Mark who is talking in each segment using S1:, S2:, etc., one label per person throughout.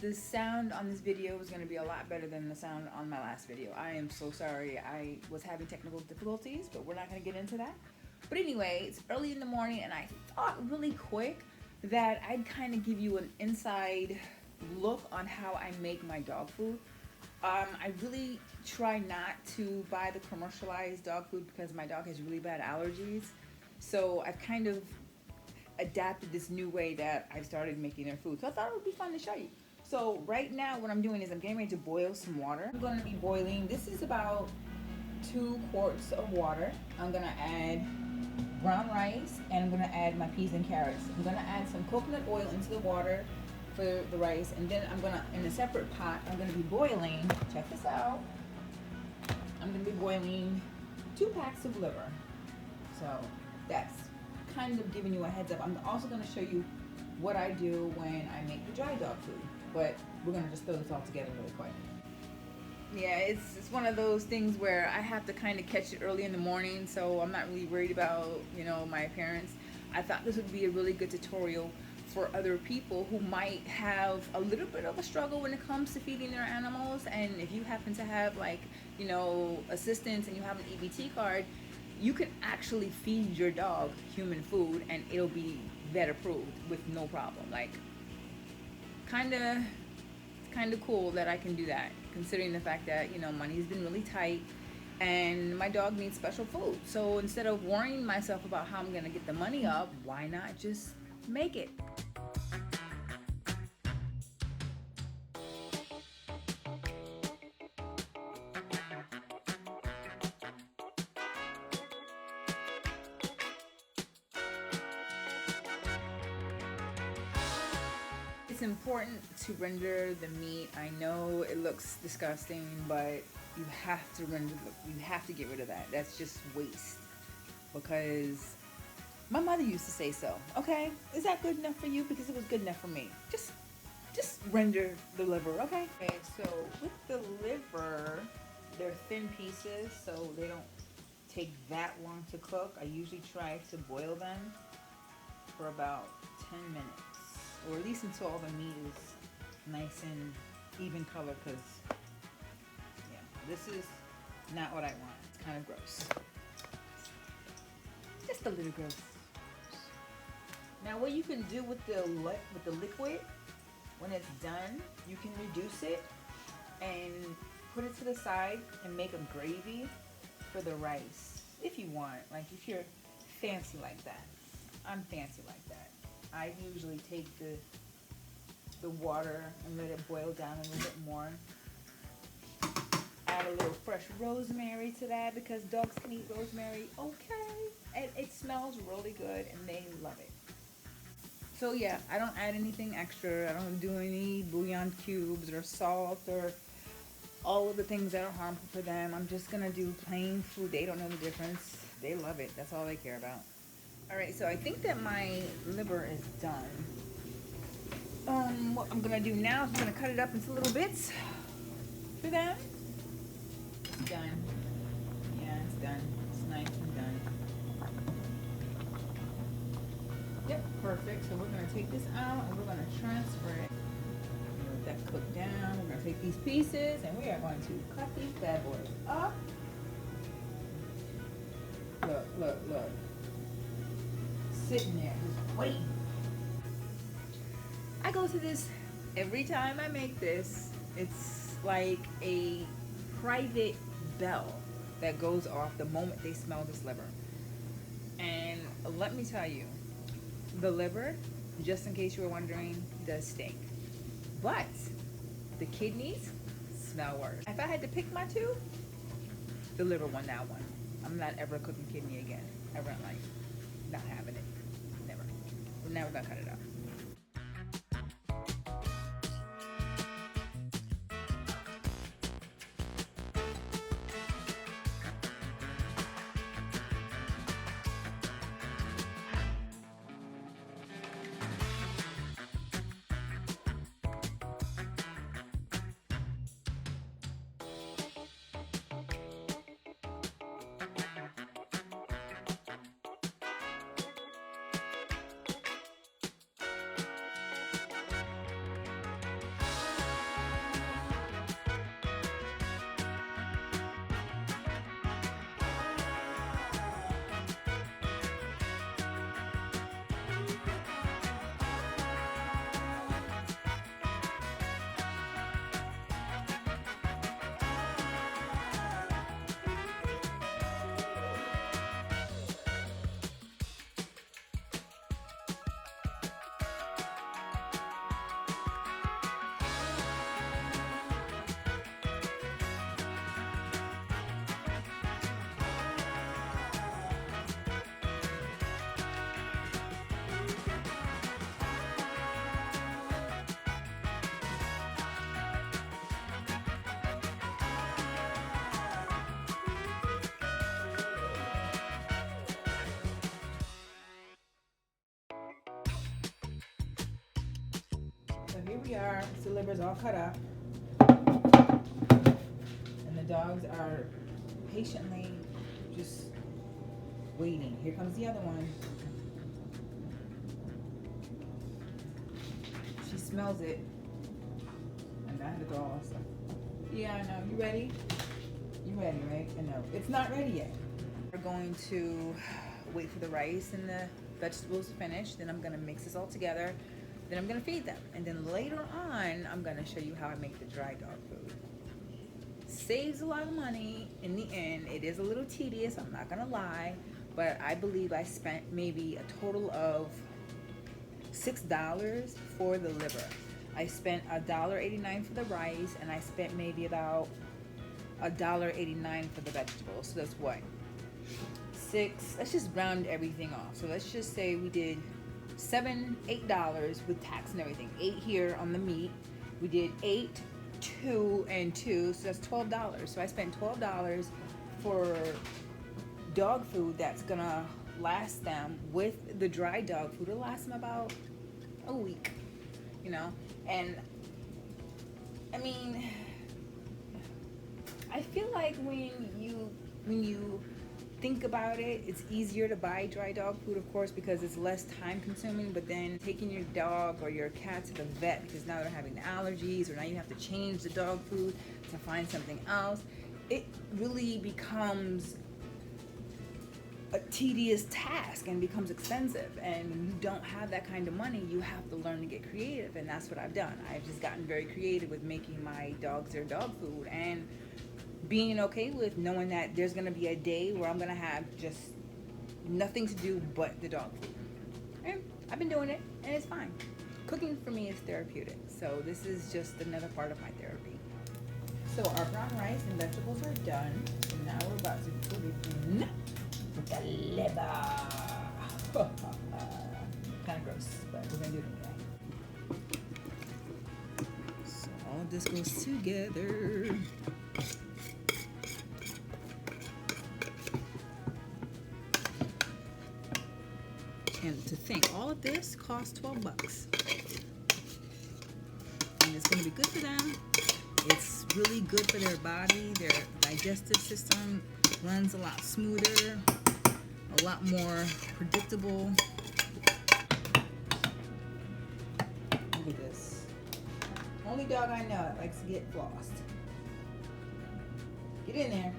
S1: The sound on this video is going to be a lot better than the sound on my last video. I am so sorry. I was having technical difficulties, but we're not going to get into that. But anyway, it's early in the morning, and I thought really quick that I'd kind of give you an inside look on how I make my dog food. I really try not to buy the commercialized dog food because my dog has really bad allergies. So I've kind of adapted this new way that I've started making their food. So I thought it would be fun to show you. So right now what I'm doing is I'm getting ready to boil some water. I'm going to be boiling, this is about 2 quarts of water. I'm going to add brown rice, and I'm going to add my peas and carrots. I'm going to add some coconut oil into the water for the rice, and then I'm going to, in a separate pot, I'm going to be boiling, check this out, I'm going to be boiling 2 packs of liver. So that's kind of giving you a heads up. I'm also going to show you what I do when I make the dry dog food, but we're going to just throw this all together really quick. Yeah, it's one of those things where I have to kind of catch it early in the morning, so I'm not really worried about, you know, my appearance. I thought this would be a really good tutorial for other people who might have a little bit of a struggle when it comes to feeding their animals. And if you happen to have, like, you know, assistants and you have an EBT card, you can actually feed your dog human food and it'll be vet approved with no problem. Like, kind of cool that I can do that, considering the fact that, you know, money's been really tight and my dog needs special food. So instead of worrying myself about how I'm gonna get the money up, why not just make it? It's important to render the meat. I know it looks disgusting, but you have to you have to get rid of that. That's just waste. Because my mother used to say so. Okay, is that good enough for you? Because it was good enough for me. Just render the liver, okay? Okay, so with the liver, they're thin pieces, so they don't take that long to cook. I usually try to boil them for about 10 minutes. Or at least until all the meat is nice and even color, because yeah, this is not what I want. It's kind of gross. Just a little gross. Now what you can do with the liquid, when it's done, you can reduce it and put it to the side and make a gravy for the rice if you want. Like if you're fancy like that. I'm fancy like that. I usually take the water and let it boil down a little bit more. Add a little fresh rosemary to that because dogs can eat rosemary. Okay. It smells really good and they love it. So yeah, I don't add anything extra. I don't do any bouillon cubes or salt or all of the things that are harmful for them. I'm just gonna do plain food. They don't know the difference. They love it. That's all they care about. Alright, so I think that my liver is done. What I'm gonna do now is I'm gonna cut it up into little bits for them. It's done. Yeah, it's done. It's nice and done. Yep, perfect. So we're gonna take this out and we're gonna transfer it. Let that cook down. We're gonna take these pieces and we are going to cut these bad boys up. Look, look, look. Sitting there, just waiting. I go to this every time I make this. It's like a private bell that goes off the moment they smell this liver. And let me tell you, the liver, just in case you were wondering, does stink. But the kidneys smell worse. If I had to pick my two, the liver won that one. I'm not ever cooking kidney again. Ever in life. Not having it. Never. We're never gonna cut it up. here we are. The liver's all cut up. And the dogs are patiently just waiting. Here comes the other one. She smells it. And I had to throw all stuff. Yeah, I know. You ready? You ready, right? I know. It's not ready yet. We're going to wait for the rice and the vegetables to finish. Then I'm going to mix this all together. Then I'm going to feed them. And then later on, I'm going to show you how I make the dry dog food. Saves a lot of money in the end. It is a little tedious, I'm not going to lie. But I believe I spent maybe a total of $6 for the liver. I spent $1.89 for the rice, and I spent maybe about $1.89 for the vegetables. So that's what? Let's just round everything off. So let's just say we did $8 with tax and everything. 8 here on the meat. We did 8, 2, and 2, so that's $12. So I spent $12 for dog food that's gonna last them with the dry dog food. It'll last them about a week, you know. And I mean, I feel like when you think about it, it's easier to buy dry dog food, of course, because it's less time consuming. But then taking your dog or your cat to the vet because now they're having allergies, or now you have to change the dog food to find something else, it really becomes a tedious task and becomes expensive. And when you don't have that kind of money, you have to learn to get creative, and that's what I've done. I've just gotten very creative with making my dogs their dog food and being okay with knowing that there's gonna be a day where I'm gonna have just nothing to do but the dog food. And I've been doing it, and it's fine. Cooking for me is therapeutic, so this is just another part of my therapy. So our brown rice and vegetables are done, and now we're about to put it in the liver. Kind of gross, but we're gonna do it anyway. So all of this goes together. And to think, all of this costs $12. And it's going to be good for them. It's really good for their body. Their digestive system runs a lot smoother, a lot more predictable. Look at this. Only dog I know that likes to get flossed. Get in there.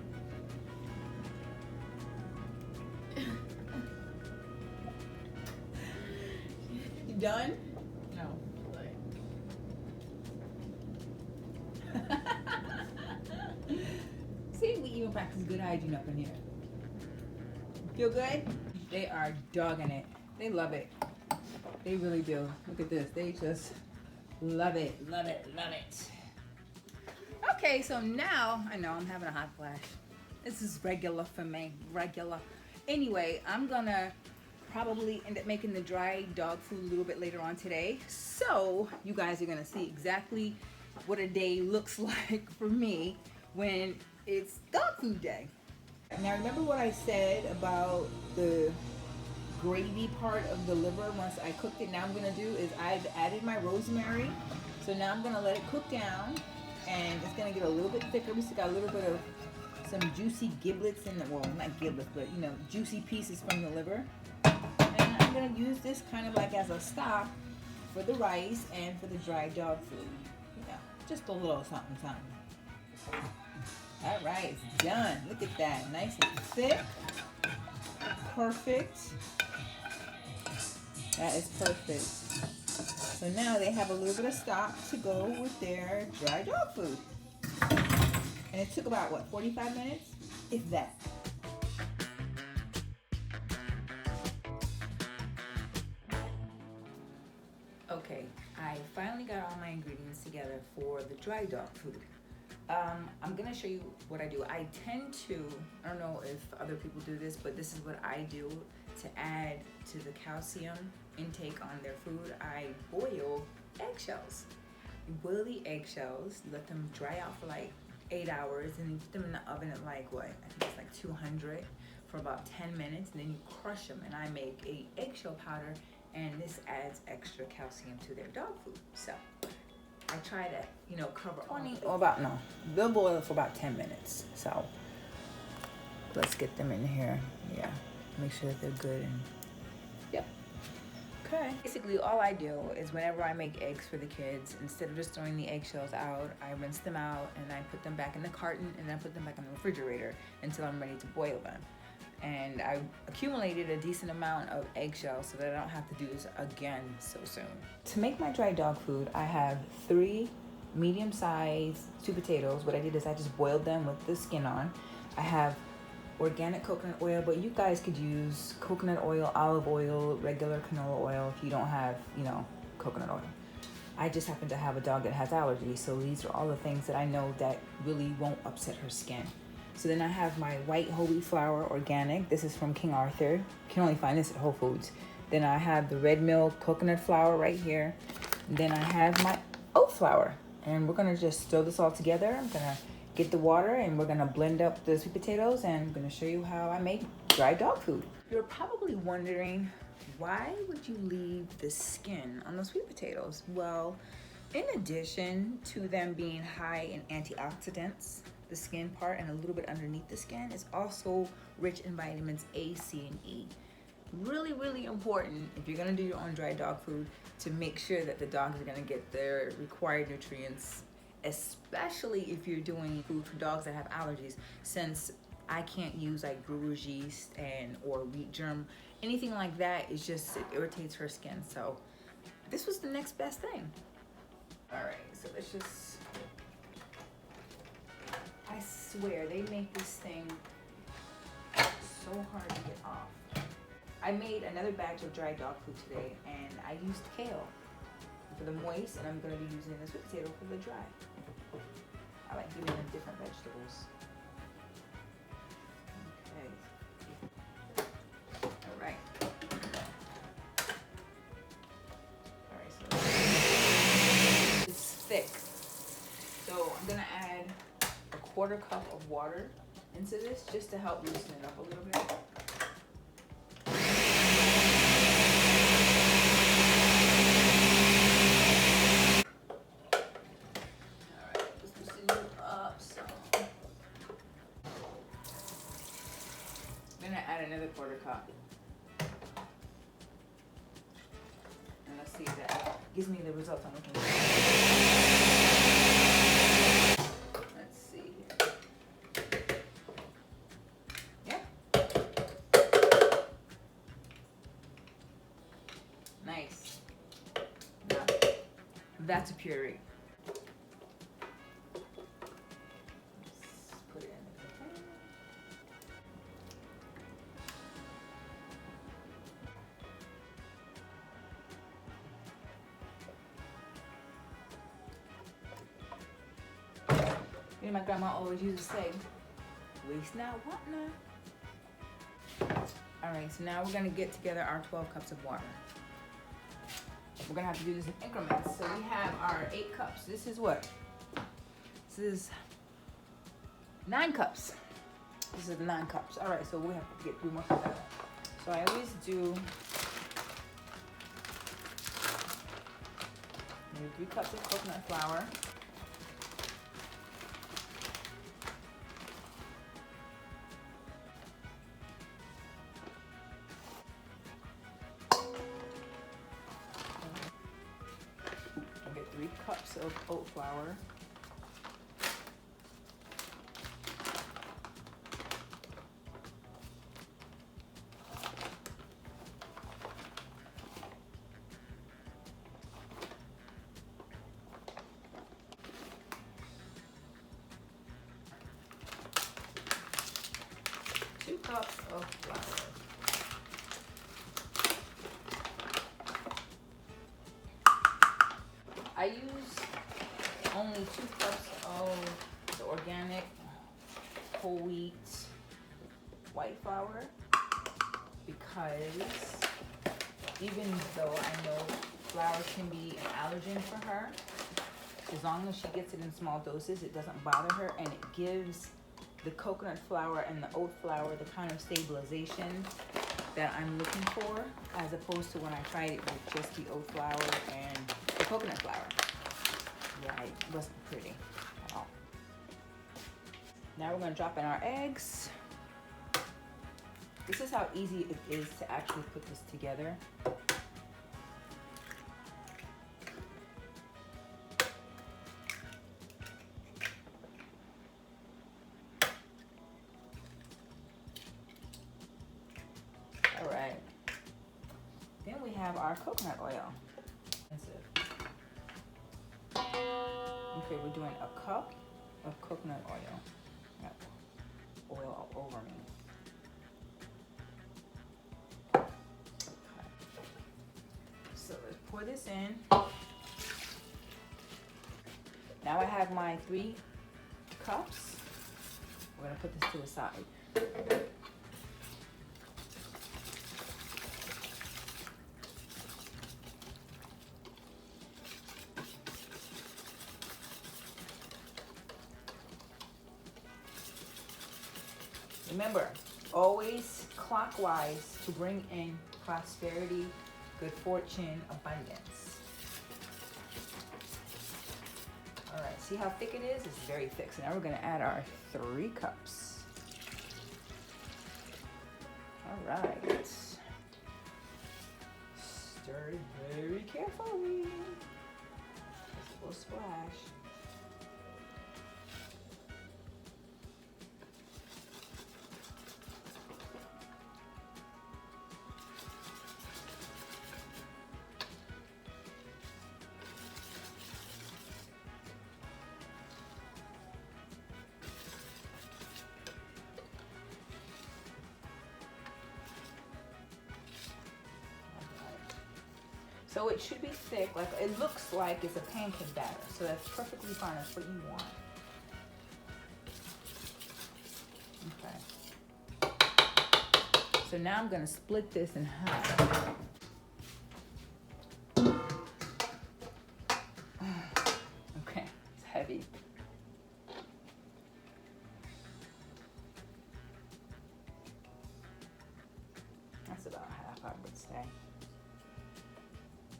S1: Done?
S2: No.
S1: See, we even practice good hygiene up in here. Feel good? They are dogging it. They love it. They really do. Look at this. They just love it, love it, love it. Okay, so now, I know I'm having a hot flash. This is regular for me, regular. Anyway, I'm gonna probably end up making the dry dog food a little bit later on today. So you guys are gonna see exactly what a day looks like for me when it's dog food day. Now remember what I said about the gravy part of the liver once I cooked it? Now I'm gonna do is I've added my rosemary. So now I'm gonna let it cook down, and it's gonna get a little bit thicker. We still got a little bit of some juicy giblets in the, well, not giblets, but you know, juicy pieces from the liver. And I'm going to use this kind of like as a stock for the rice and for the dry dog food. You know, just a little something, something. All right, it's done. Look at that. Nice and thick. Perfect. That is perfect. So now they have a little bit of stock to go with their dry dog food. And it took about, what, 45 minutes? If that. Okay, I finally got all my ingredients together for the dry dog food. I'm gonna show you what I do. I tend to, I don't know if other people do this, but this is what I do to add to the calcium intake on their food. I boil eggshells. You boil the eggshells, let them dry out for like 8 hours, and you put them in the oven at like what? I think it's like 200 for about 10 minutes, and then you crush them, and I make a eggshell powder, and this adds extra calcium to their dog food. So I try to, you know, cover 20 or about, no, they'll boil for about 10 minutes. So let's get them in here. Yeah, make sure that they're good. And yep. Okay. Basically, all I do is whenever I make eggs for the kids, instead of just throwing the eggshells out, I rinse them out and I put them back in the carton and then I put them back in the refrigerator until I'm ready to boil them. And I accumulated a decent amount of eggshells so that I don't have to do this again so soon. To make my dry dog food, I have 3 medium-sized sweet potatoes. What I did is I just boiled them with the skin on. I have organic coconut oil, but you guys could use coconut oil, olive oil, regular canola oil if you don't have, you know, coconut oil. I just happen to have a dog that has allergies, so these are all the things that I know that really won't upset her skin. So then I have my white whole wheat flour, organic. This is from King Arthur. You can only find this at Whole Foods. Then I have the red milk coconut flour right here. And then I have my oat flour. And we're gonna just stir this all together. I'm gonna get the water and we're gonna blend up the sweet potatoes and I'm gonna show you how I make dry dog food. You're probably wondering, why would you leave the skin on the sweet potatoes? Well, in addition to them being high in antioxidants, the skin part and a little bit underneath the skin is also rich in vitamins A, C, and E. Really, really important if you're gonna do your own dry dog food to make sure that the dogs are gonna get their required nutrients, especially if you're doing food for dogs that have allergies, since I can't use like brewer's yeast and or wheat germ, anything like that. It's just, it irritates her skin. So this was the next best thing. All right, so let's just, I swear they make this thing so hard to get off. I made another batch of dry dog food today and I used kale for the moist and I'm gonna be using the sweet potato for the dry. I like giving them different vegetables. Okay. All right. All right, so it's thick. So I'm gonna add a 1/4 cup of water into this just to help loosen it up a little bit. Add another 1/4 cup. And let's see if that gives me the results I'm looking for. Let's see here. Yeah. Nice. Now, that's a puree. You know, my grandma always used to say, waste not, want not. All right, so now we're gonna get together our 12 cups of water. We're gonna have to do this in increments. So we have our 8 cups. This is what? This is 9 cups. This is 9 cups. All right, so we have to get 3 more cups. So I always do 3 cups of coconut flour. I'll get 3 cups of oat flour. Cups of flour. I use only 2 cups of the organic whole wheat white flour because even though I know flour can be an allergen for her, as long as she gets it in small doses, it doesn't bother her, and it gives the coconut flour and the oat flour the kind of stabilization that I'm looking for, as opposed to when I tried it with just the oat flour and the coconut flour. right. It wasn't pretty at all. Now we're gonna drop in our eggs. This is how easy it is to actually put this together. All right. Then we have our coconut oil. Okay, we're doing a cup of coconut oil. Got oil all over me. So let's pour this in. Now I have my 3 cups. We're gonna put this to the side. Remember, always clockwise to bring in prosperity, good fortune, abundance. All right, see how thick it is? It's very thick. So now we're gonna add our 3 cups. All right. Stir it very carefully. Just a little splash. So it should be thick, like it looks like it's a pancake batter. So that's perfectly fine, that's what you want. Okay. So now I'm gonna split this in half. Okay, it's heavy. That's about half, I would say.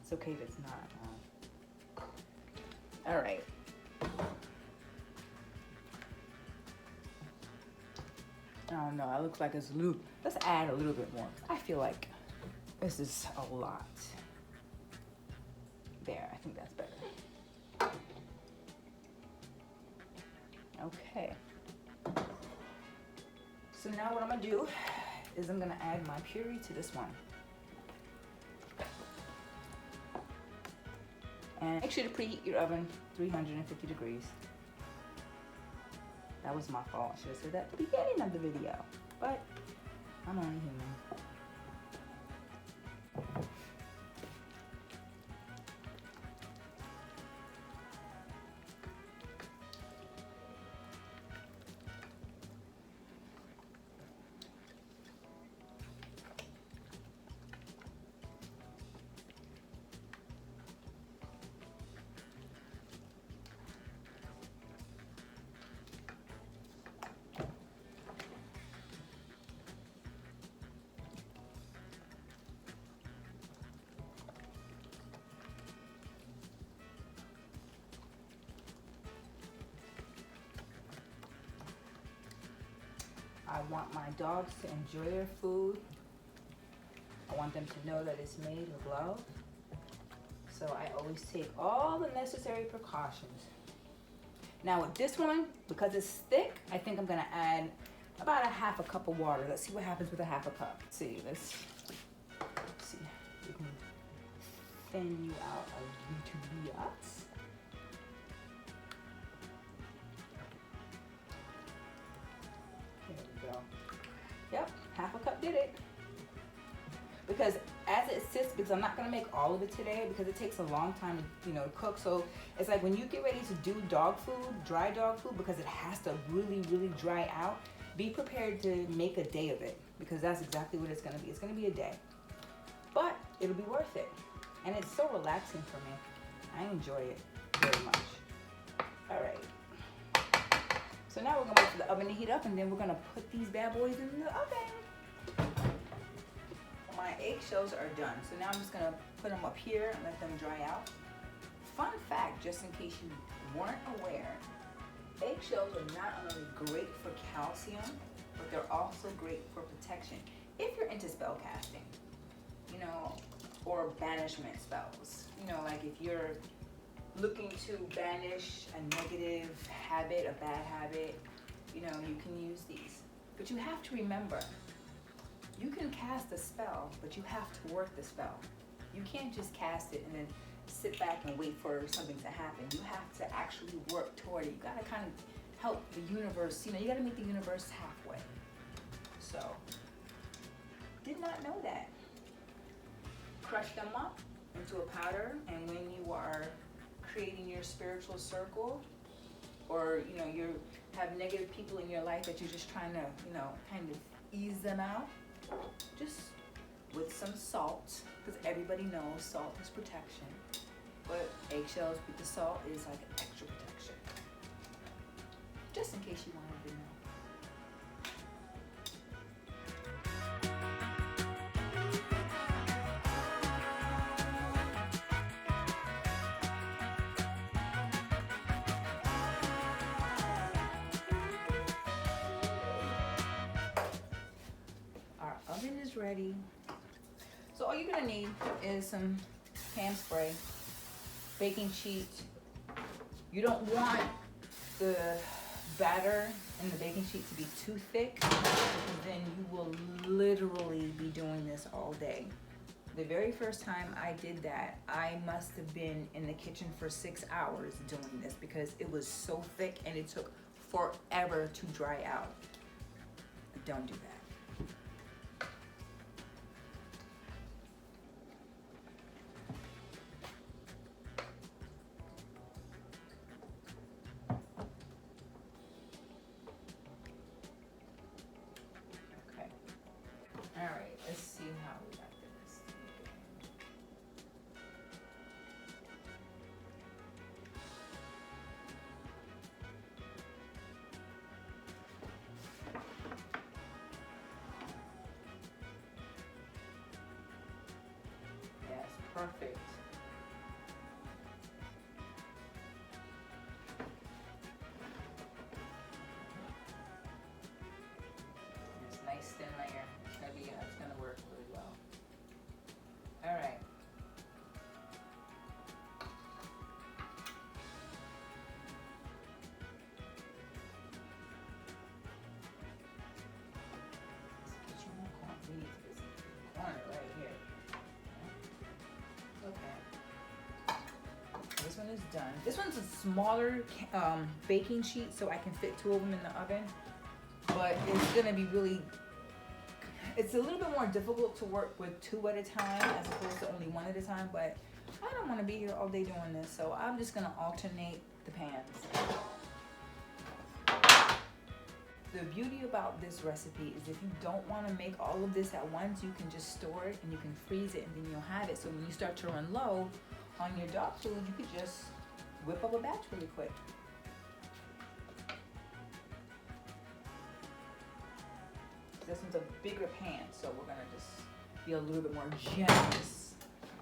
S1: It's okay if it's not. All right. Oh no, it looks like it's loose. Let's add a little bit more. I feel like this is a lot. There, I think that's better. Okay. So now what I'm gonna do is I'm gonna add my puree to this one. And make sure to preheat your oven 350 degrees. That was my fault. I should have said that at the beginning of the video, but I'm only human. I want my dogs to enjoy their food. I want them to know that it's made with love. So I always take all the necessary precautions. Now with this one, because it's thick, I think I'm gonna add about a half a cup of water. Let's see what happens with a half a cup. Let's see. We can thin you out a little bit. Yep, half a cup did it. Because as it sits, because I'm not gonna make all of it today because it takes a long time to, to cook. So it's like when you get ready to do dog food, dry dog food, because it has to really, really dry out, be prepared to make a day of it because that's exactly what it's gonna be. It's gonna be a day, but it'll be worth it. And it's so relaxing for me. I enjoy it very much. All right. So now we're gonna wait for the oven to heat up and then we're gonna put these bad boys in the oven. My eggshells are done. So now I'm just gonna put them up here and let them dry out. Fun fact, just in case you weren't aware, eggshells are not only great for calcium, but they're also great for protection. If you're into spell casting, you know, or banishment spells, you know, like if you're looking to banish a negative habit, a bad habit, you know, you can use these. But you have to remember, you can cast a spell, but you have to work the spell. You can't just cast it and then sit back and wait for something to happen. You have to actually work toward it. You gotta kind of help the universe, you know, you gotta meet the universe halfway. So, did not know that. Crush them up into a powder, and when you are creating your spiritual circle, or you know, you have negative people in your life that you're just trying to, you know, kind of ease them out, just with some salt, because everybody knows salt is protection, but eggshells with the salt is like an extra protection, just in case you wanted to know. Our oven is ready. So all you're gonna need is some ham spray, baking sheet. You don't want the batter in the baking sheet to be too thick, because then you will literally be doing this all day. The very first time I did that, I must have been in the kitchen for 6 hours doing this because it was so thick and it took forever to dry out. Don't do that. All right, let's see how we got this. Yes, perfect. This nice thin layer. It's gonna work really well. All right. Let's get you more corn. We need this corner right here. Okay. This one is done. This one's a smaller baking sheet, so I can fit 2 of them in the oven. But it's gonna be really. It's a little bit more difficult to work with 2 at a time as opposed to only 1 at a time, but I don't want to be here all day doing this, so I'm just going to alternate the pans. The beauty about this recipe is if you don't want to make all of this at once, you can just store it and you can freeze it and then you'll have it. So when you start to run low on your dog food, you could just whip up a batch really quick. This one's a bigger pan, so we're gonna just be a little bit more generous.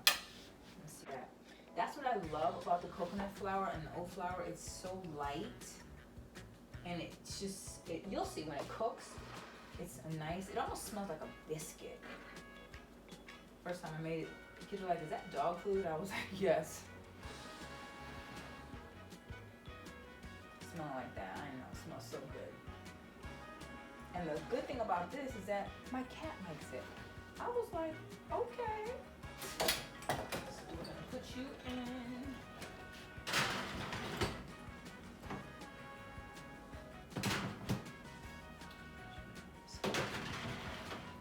S1: Let's see that. That's what I love about the coconut flour and the oat flour. It's so light, and it's just, you'll see when it cooks, it's a nice, it almost smells like a biscuit. First time I made it, the kids were like, is that dog food? I was like, yes. Smell like that, I know, it smells so good. And the good thing about this is that my cat likes it. I was like, okay. So we're gonna put you in.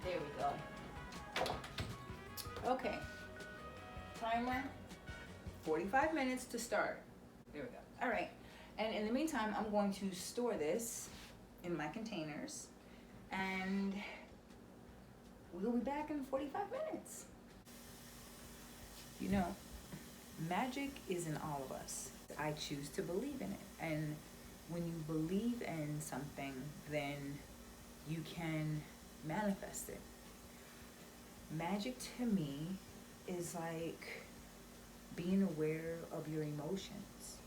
S1: There we go. Okay. Timer, 45 minutes to start. There we go. All right. And in the meantime, I'm going to store this in my containers. And we'll be back in 45 minutes. You know, magic is in all of us. I choose to believe in it. And when you believe in something, then you can manifest it. Magic to me is like being aware of your emotions.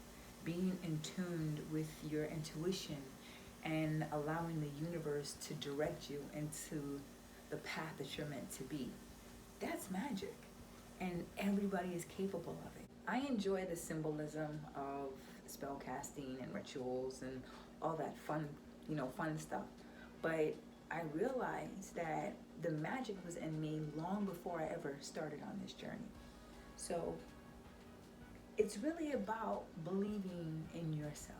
S1: being in tune with your intuition and allowing the universe to direct you into the path that you're meant to be. That's magic, and everybody is capable of it. I enjoy the symbolism of spell casting and rituals and all that fun, fun stuff. But I realized that the magic was in me long before I ever started on this journey. So it's really about believing in yourself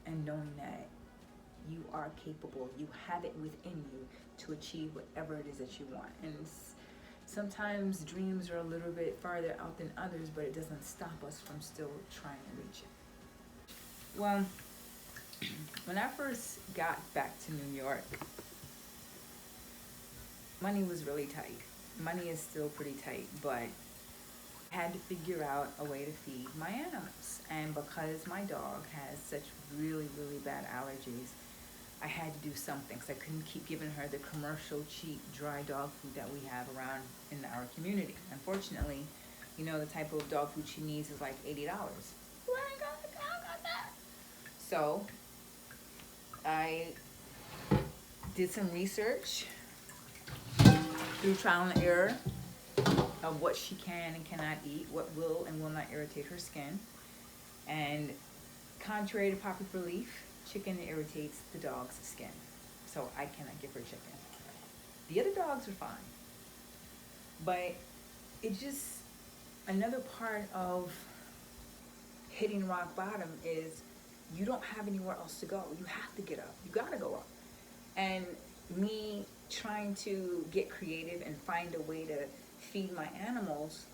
S1: and knowing that you are capable, you have it within you to achieve whatever it is that you want. And sometimes dreams are a little bit farther out than others, but it doesn't stop us from still trying to reach it. Well, when I first got back to New York, money was really tight. Money is still pretty tight, but I had to figure out a way to feed my animals. And because my dog has such really, really bad allergies, I had to do something, because I couldn't keep giving her the commercial cheap dry dog food that we have around in our community. Unfortunately, the type of dog food she needs is like $80. Well, I got that. So I did some research through trial and error of what she can and cannot eat, what will and will not irritate her skin. And contrary to popular belief, chicken irritates the dog's skin, so I cannot give her chicken. The other dogs are fine, but it's just another part of hitting rock bottom is you don't have anywhere else to go. You have to get up. You gotta go up. And me trying to get creative and find a way to feed my animals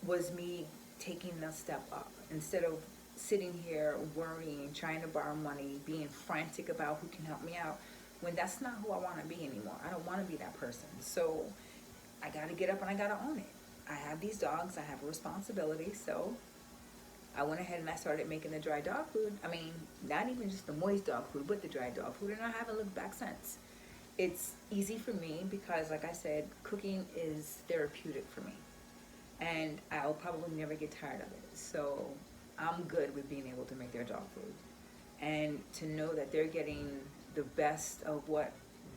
S1: was me taking a step up. Instead of sitting here worrying, trying to borrow money, being frantic about who can help me out, when that's not who I want to be anymore. I don't want to be that person. So I got to get up and I got to own it. I have these dogs. I have a responsibility. So I went ahead and I started making the dry dog food. I mean, not even just the moist dog food, but the dry dog food. And I haven't looked back since. It's easy for me because, like I said, cooking is therapeutic for me. And I'll probably never get tired of it. So I'm good with being able to make their dog food. And to know that they're getting the best of what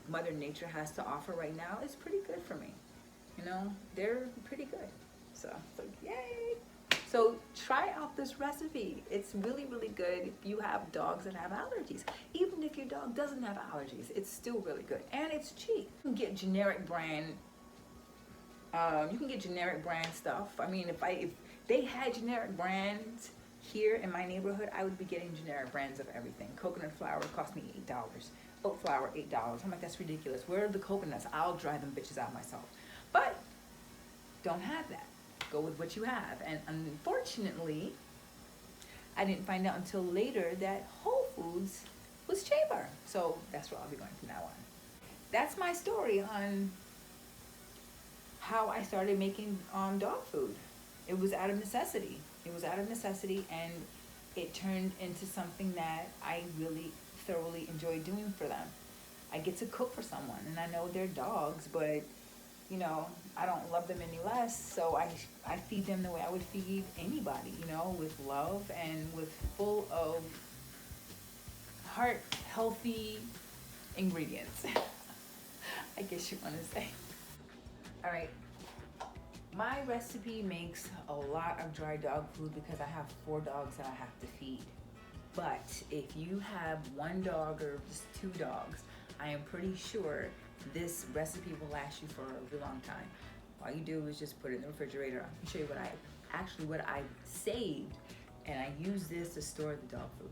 S1: Mother Nature has to offer right now is pretty good for me. They're pretty good. So yay! So try out this recipe. It's really, really good if you have dogs that have allergies. Even if your dog doesn't have allergies, it's still really good. And it's cheap. You can get generic brand stuff. I mean, if they had generic brands here in my neighborhood, I would be getting generic brands of everything. Coconut flour cost me $8. Oat flour, $8. I'm like, that's ridiculous. Where are the coconuts? I'll dry them bitches out myself. But don't have that. Go with what you have. And unfortunately, I didn't find out until later that Whole Foods was cheaper. So that's what I'll be going from now on. That's my story on how I started making dog food. It was out of necessity. And it turned into something that I really thoroughly enjoy doing for them. I get to cook for someone, and I know they're dogs, but I don't love them any less, so I feed them the way I would feed anybody, with love and with full of heart healthy ingredients. I guess you want to say. All right. My recipe makes a lot of dry dog food because I have 4 dogs that I have to feed. But if you have 1 dog or just 2 dogs, I am pretty sure this recipe will last you for a really long time. All you do is just put it in the refrigerator. I can show you what I saved, and I use this to store the dog food.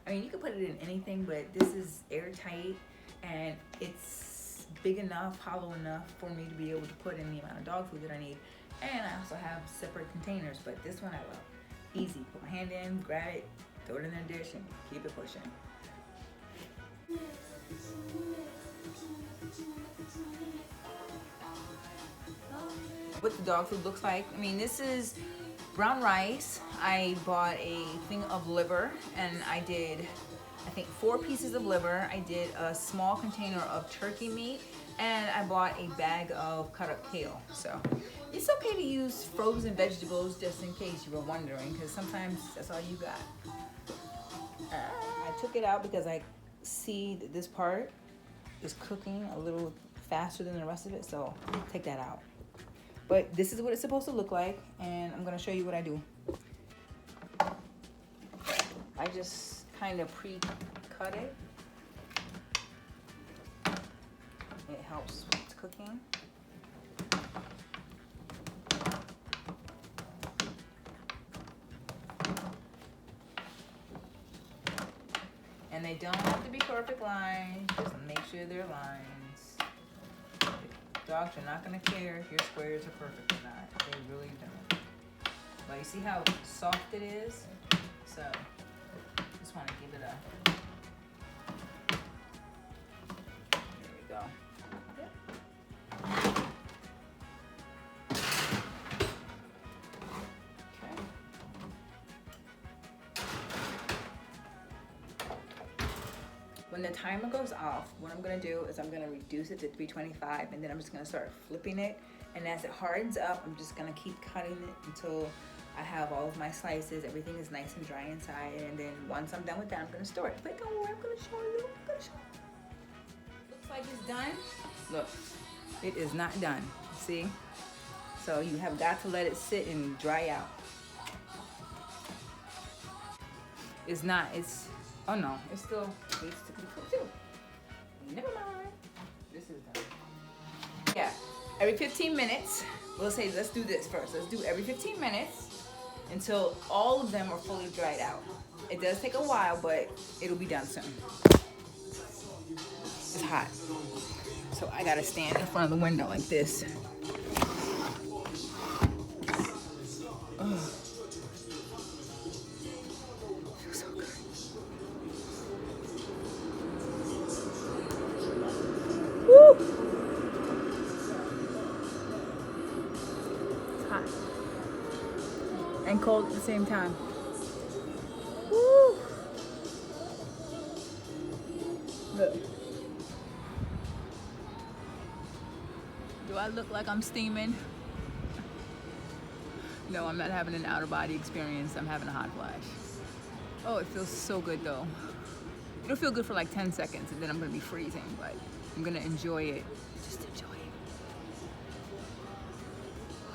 S1: I mean, you can put it in anything, but this is airtight, and it's big enough, hollow enough for me to be able to put in the amount of dog food that I need. And I also have separate containers, but this one I love. Easy, put my hand in, grab it, throw it in the dish, and keep it pushing. What the dog food looks like. I mean, this is brown rice. I bought a thing of liver, and I did I think 4 pieces of liver. I did a small container of turkey meat, and I bought a bag of cut up kale. So it's okay to use frozen vegetables just in case you were wondering, because sometimes that's all you got. I took it out because I see that this part is cooking a little faster than the rest of it, so take that out. But this is what it's supposed to look like, and I'm gonna show you what I do. I just kind of pre-cut it. It helps with cooking. And they don't have to be perfect lines, just make sure they're lines. Dogs are not gonna care if your squares are perfect or not. They really don't. But you see how soft it is? So, just wanna give it a, there we go. When the timer goes off, what I'm gonna do is I'm gonna reduce it to 325, and then I'm just gonna start flipping it. And as it hardens up, I'm just gonna keep cutting it until I have all of my slices. Everything is nice and dry inside. And then once I'm done with that, I'm gonna store it. But don't worry, I'm gonna show you. Looks like it's done. Look, it is not done. See? So you have got to let it sit and dry out. It's not, it's, oh no, it still needs to be cooked too. Never mind. This is done. Yeah, every 15 minutes, we'll say, let's do this first. Let's do every 15 minutes until all of them are fully dried out. It does take a while, but it'll be done soon. It's hot. So I gotta stand in front of the window like this. Ugh. And cold at the same time. Woo! Look. Do I look like I'm steaming? No, I'm not having an out-of-body experience. I'm having a hot flash. Oh, it feels so good though. It'll feel good for like 10 seconds and then I'm gonna be freezing, but I'm gonna enjoy it. Just enjoy it.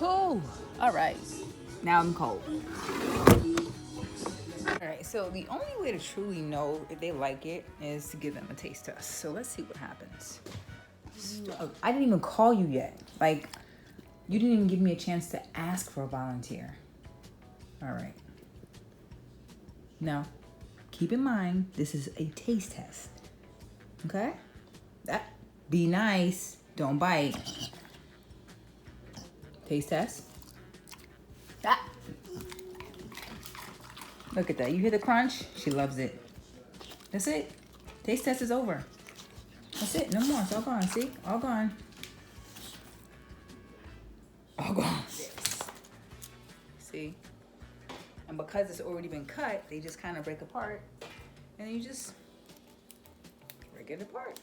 S1: Oh, all right. Now I'm cold. All right, so the only way to truly know if they like it is to give them a taste test. So let's see what happens. I didn't even call you yet. Like, you didn't even give me a chance to ask for a volunteer. All right. Now, keep in mind, this is a taste test. Okay? Be nice. Don't bite. Taste test. Look at that. You hear the crunch? She loves it. That's it. Taste test is over. That's it. No more. It's all gone. See? All gone. All gone. See? And because it's already been cut, they just kind of break apart. And you just break it apart.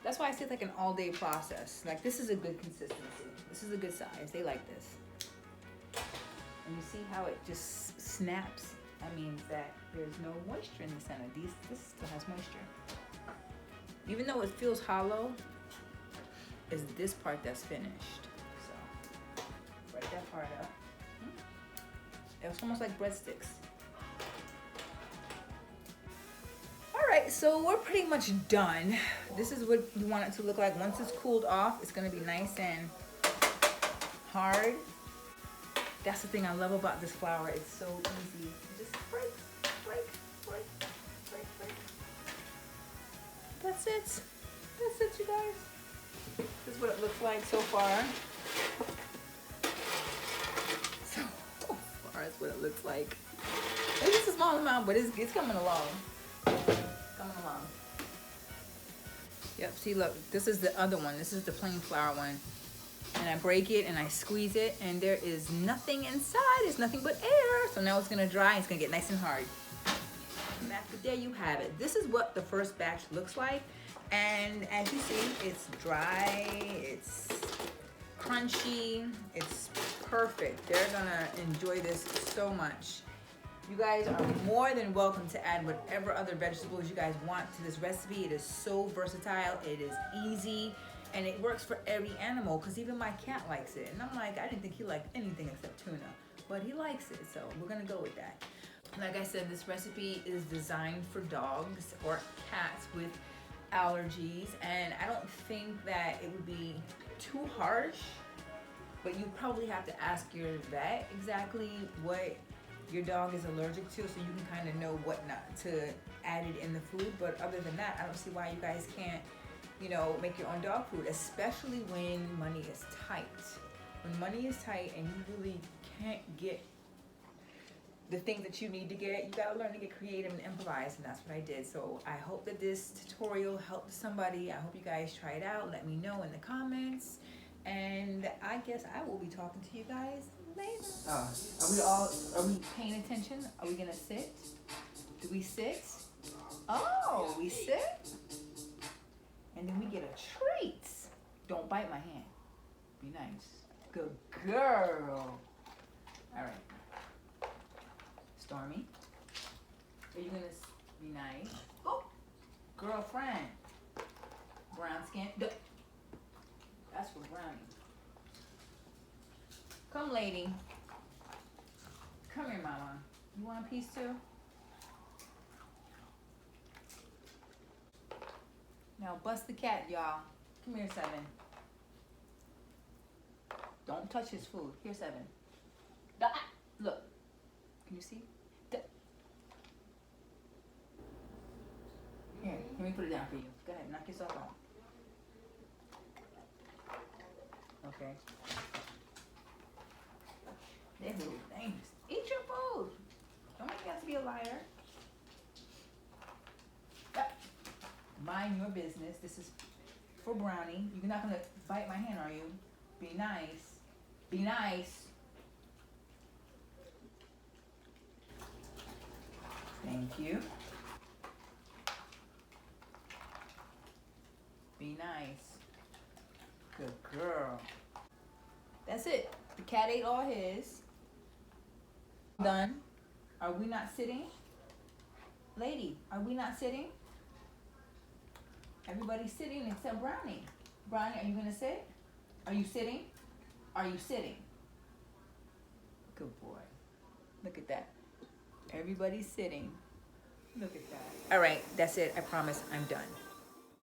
S1: That's why I say it's like an all-day process. Like, this is a good consistency. This is a good size. They like this. And you see how it just snaps? That means that there's no moisture in the center. This still has moisture. Even though it feels hollow, it's this part that's finished. So, break that part up. It's almost like breadsticks. All right, so we're pretty much done. This is what you want it to look like. Once it's cooled off, it's gonna be nice and hard. That's the thing I love about this flour. It's so easy. Just break. That's it. That's it, you guys. This is what it looks like so far. So far, that's what it looks like. It's just a small amount, but it's coming along. Coming along. Yep, see, look, this is the other one. This is the plain flour one. and I break it and I squeeze it, and there is nothing inside. It's nothing but air. So now it's gonna dry and it's gonna get nice and hard. And after there you have it. This is what the first batch looks like. And as you see, it's dry, it's crunchy, it's perfect. They're gonna enjoy this so much. You guys are more than welcome to add whatever other vegetables you guys want to this recipe. It is so versatile, it is easy, and it works for every animal, because even my cat likes it. And I'm like, I didn't think he liked anything except tuna, but he likes it, so we're gonna go with that. Like I said, this recipe is designed for dogs or cats with allergies, and I don't think that it would be too harsh, but you probably have to ask your vet exactly what your dog is allergic to, so you can kind of know what not to add it in the food. But other than that, I don't see why you guys can't, you know, make your own dog food, especially when money is tight. When money is tight and you really can't get the things that you need to get, you gotta learn to get creative and improvise, and that's what I did. So I hope that this tutorial helped somebody. I hope you guys try it out. Let me know in the comments, and I guess I will be talking to you guys later. Are we paying attention? Are we gonna sit? Do we sit? Oh, we sit? And then we get a treat. Don't bite my hand. Be nice. Good girl. All right. Stormy, are you gonna be nice? Oh, girlfriend. Brown skin. That's for Brownie. Come, lady. Come here, mama. You want a piece too? Now bust the cat, y'all. Come here, Seven. Don't touch his food. Here, Seven. Look. Can you see? Here, let me put it down for you. Go ahead, knock yourself out. Okay. They're little things. Eat your food. Don't make me have to be a liar. Mind your business. This is for Brownie. You're not gonna bite my hand, are you? Be nice. Be nice. Thank you. Be nice. Good girl. That's it. The cat ate all his. Done. Are we not sitting? Lady, are we not sitting? Everybody's sitting except Brownie. Brownie, are you gonna sit? Are you sitting? Are you sitting? Good boy. Look at that. Everybody's sitting. Look at that. All right, that's it. I promise I'm done.